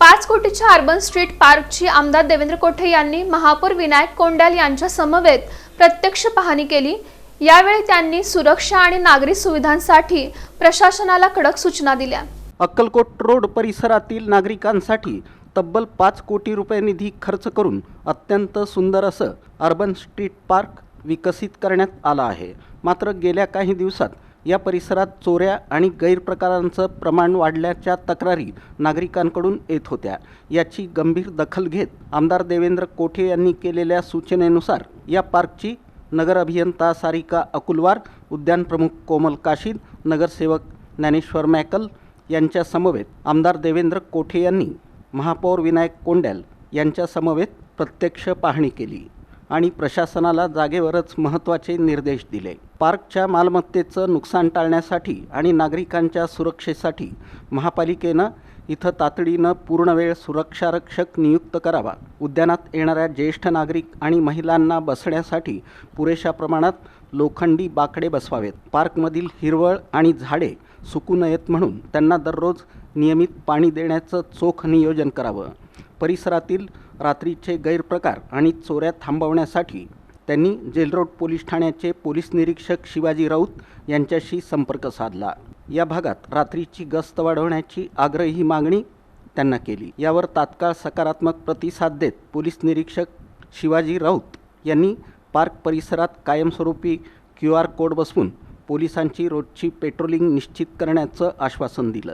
5 कोटीच्या urban street पार्कची आमदार देवेंद्र कोठे यांनी महापौर विनायक कोंडाल यांच्या समवेत प्रत्यक्ष पाहणी केली। यावेळी त्यांनी सुरक्षा आणि नागरी सुविधांसाठी प्रशासनाला कडक सूचना दिल्या। अक्कलकोट रोड परिसरातील नागरिकांसाठी तब्बल 5 कोटी रुपये निधी खर्च करून अत्यंत सुंदर असं अर्बन स्ट्रीट पार्क विकसित करण्यात आला आहे। मात्र गेल्या काही दिवसात या परिसरात चोऱ्या आणि गैरप्रकारांचं प्रमाण वाढल्याच्या तक्रारी नागरिकांकडून येत होत्या। याची गंभीर दखल घेत आमदार देवेंद्र कोठे यांनी केलेल्या सूचनेनुसार या पार्कची नगर अभियंता सारिका अकुलवार, उद्यान प्रमुख कोमल काशीद, नगरसेवक ज्ञानेश्वर मैकल यांच्या समवेत आमदार देवेंद्र कोठे यांनी महापौर विनायक कोंडाल यांच्या समवेत प्रत्यक्ष पाहणी केली आणि प्रशासनाला जागेवरच महत्त्वाचे निर्देश दिले। पार्कच्या मालमत्तेचं नुकसान टाळण्यासाठी आणि नागरिकांच्या सुरक्षेसाठी महापालिकेनं इथं तातडीनं पूर्णवेळ सुरक्षारक्षक नियुक्त करावा। उद्यानात येणाऱ्या ज्येष्ठ नागरिक आणि महिलांना बसण्यासाठी पुरेशा प्रमाणात लोखंडी बाकडे बसवावेत। पार्कमधील हिरवळ आणि झाडे सुकू नयेत म्हणून त्यांना दररोज नियमित पाणी देण्याचं चोख नियोजन करावं। परिसरातील रात्रीचे गैरप्रकार आणि चोऱ्या थांबवण्यासाठी त्यांनी जेलरोड पोलीस ठाण्याचे पोलीस निरीक्षक शिवाजी राऊत यांच्याशी संपर्क साधला। या भागात रात्रीची गस्त वाढवण्याची आग्रही मागणी त्यांना केली। यावर तात्काळ सकारात्मक प्रतिसाद देत पोलीस निरीक्षक शिवाजी राऊत यांनी पार्क परिसरात कायमस्वरूपी QR कोड बसवून पोलिसांची रोजची पेट्रोलिंग निश्चित करण्याचं आश्वासन दिलं।